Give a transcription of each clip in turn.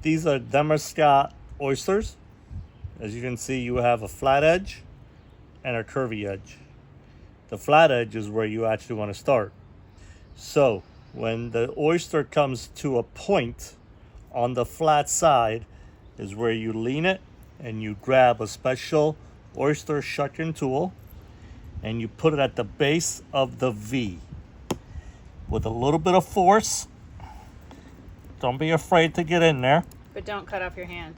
These are Demerscott oysters. As you can see, you have a flat edge and a curvy edge. The flat edge is where you actually want to start. So when the oyster comes to a point on the flat side is where you lean it and you grab a special oyster shucking tool and you put it at the base of the V with a little bit of force. Don't be afraid to get in there. But don't cut off your hand.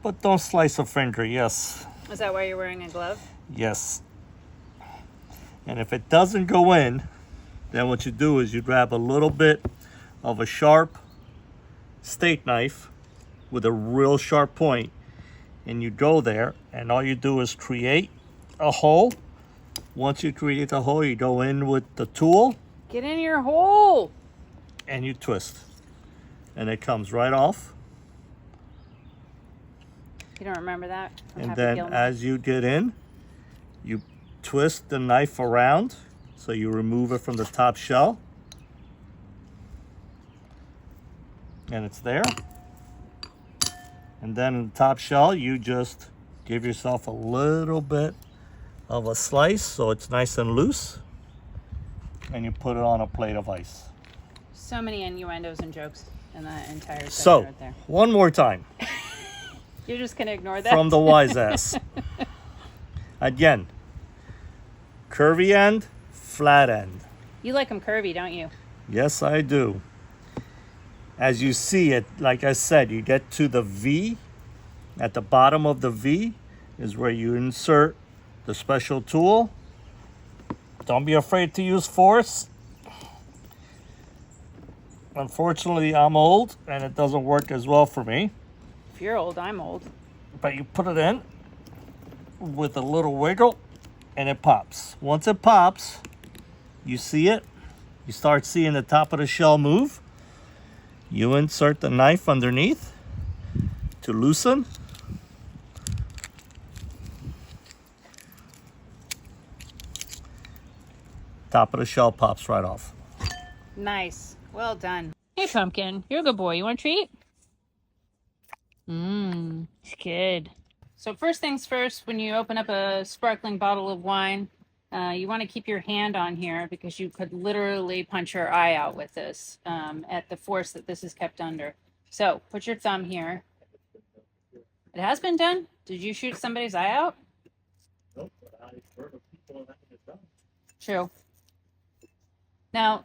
But don't slice a finger, yes. Is that why you're wearing a glove? Yes. And if it doesn't go in, then what you do is you grab a little bit of a sharp steak knife with a real sharp point, and you go there, and all you do is create a hole. Once you create the hole, you go in with the tool. Get in your hole! And you twist. And it comes right off. You don't remember that? And then as you get in, you twist the knife around so you remove it from the top shell. And it's there. And then in the top shell, you just give yourself a little bit of a slice so it's nice and loose. And you put it on a plate of ice. So many innuendos and jokes in that entire segment So, right there. one more time. You're just going to ignore that? From the wise ass. Again, curvy end, flat end. You like them curvy, don't you? Yes, I do. As you see it, like I said, you get to the V. At the bottom of the V is where you insert the special tool. Don't be afraid to use force. Unfortunately, I'm old and it doesn't work as well for me. If you're old, I'm old. But you put it in with a little wiggle and it pops. Once it pops, you see it. You start seeing the top of the shell move. You insert the knife underneath to loosen. Top of the shell pops right off. Nice. Well done. Hey, Pumpkin. You're a good boy. You want a treat? It's good. So first things first, when you open up a sparkling bottle of wine, you want to keep your hand on here because you could literally punch your eye out with this at the force that this is kept under. So put your thumb here. It has been done? Did you shoot somebody's eye out? Nope, but I've heard of people having it done. True. Now,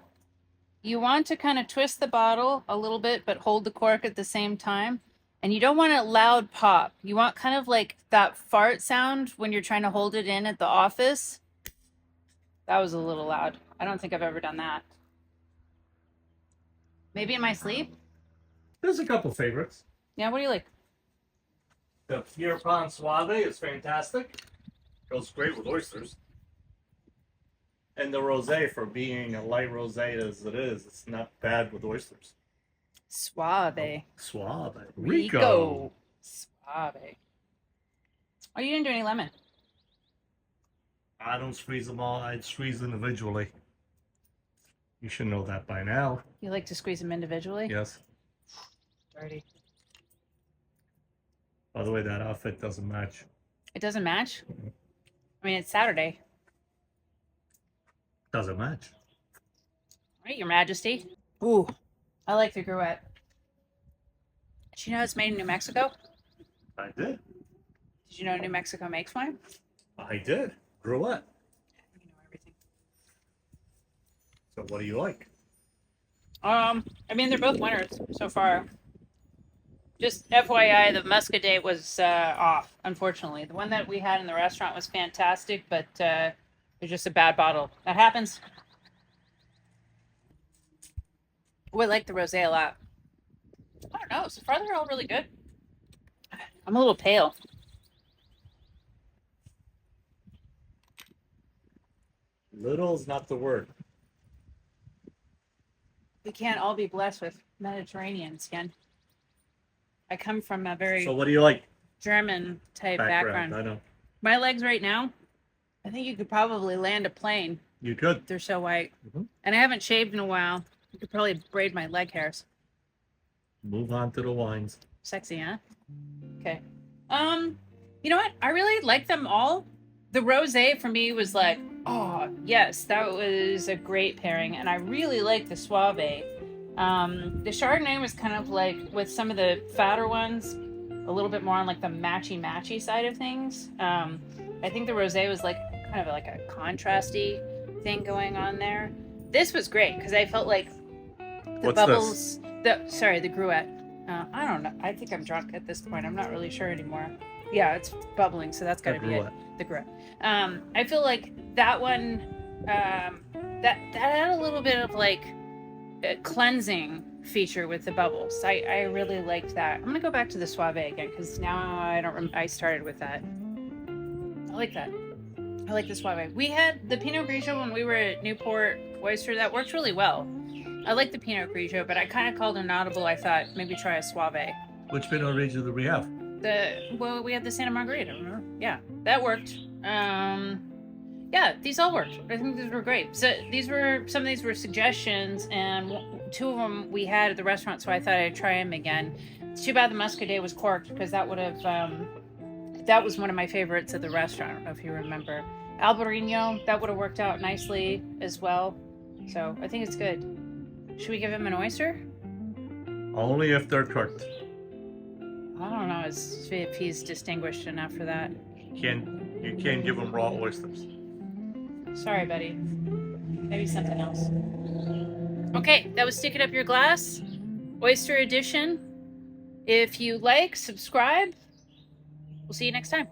you want to kind of twist the bottle a little bit, but hold the cork at the same time. And you don't want a loud pop. You want kind of like that fart sound when you're trying to hold it in at the office. That was a little loud. I don't think I've ever done that. Maybe in my sleep? There's a couple favorites. Yeah, what do you like? The Pierpont Suave is fantastic. Goes great with oysters. And the rosé, for being a light rosé as it is, it's not bad with oysters. Suave. Suave. Rico. Suave. Oh, you didn't do any lemon. I don't squeeze them all. I'd squeeze individually. You should know that by now. You like to squeeze them individually? Yes. Dirty. By the way, that outfit doesn't match. It doesn't match? I mean, it's Saturday. Doesn't match. Right, Your Majesty. Ooh, I like the gruette. Did you know it's made in New Mexico? I did. Did you know New Mexico makes wine? I did. Gruette. You know everything. So what do you like? I mean, they're both winners so far. Just FYI, the Muscadet was off, unfortunately. The one that we had in the restaurant was fantastic, but it was just a bad bottle. That happens. Oh, I like the rosé a lot. I don't know. So far, they're all really good. I'm a little pale. Little is not the word. We can't all be blessed with Mediterranean skin. I come from a very So what do you like? German type background. I know. My legs right now, I think you could probably land a plane. You could. They're so white. Mhm. And I haven't shaved in a while. You could probably braid my leg hairs. Move on to the wines. Sexy, huh? Okay. You know what? I really like them all. The rosé for me was like, oh yes, that was a great pairing, and I really like the Suave. The Chardonnay was kind of like with some of the fatter ones, a little bit more on like the matchy side of things. I think the rosé was like kind of like a contrasty thing going on there. This was great because I felt like the What's bubbles. The Gruet. I don't know. I think I'm drunk at this point. I'm not really sure anymore. Yeah, it's bubbling, so that's got to be it. The Gruet. I feel like that one. That had a little bit of like a cleansing feature with the bubbles. I really liked that. I'm gonna go back to the Suave again because now I don't. I started with that. I like that. I like the Suave. We had the Pinot Grigio when we were at Newport Oyster. That worked really well. I like the Pinot Grigio, but I kind of called an audible. I thought maybe try a Suave. Which Pinot Grigio do we have? We had the Santa Margarita, remember? Yeah, that worked. Yeah, these all worked. I think these were great. So some of these were suggestions, and two of them we had at the restaurant, so I thought I'd try them again. It's too bad the Muscadet was corked because that would have that was one of my favorites at the restaurant, if you remember. Albarino, that would have worked out nicely as well. So I think it's good. Should we give him an oyster? Only if they're cooked. I don't know if he's distinguished enough for that. You can't give them raw oysters. Sorry, buddy. Maybe something else. Okay, that was Stick It Up Your Glass, Oyster Edition. If you like, subscribe. We'll see you next time.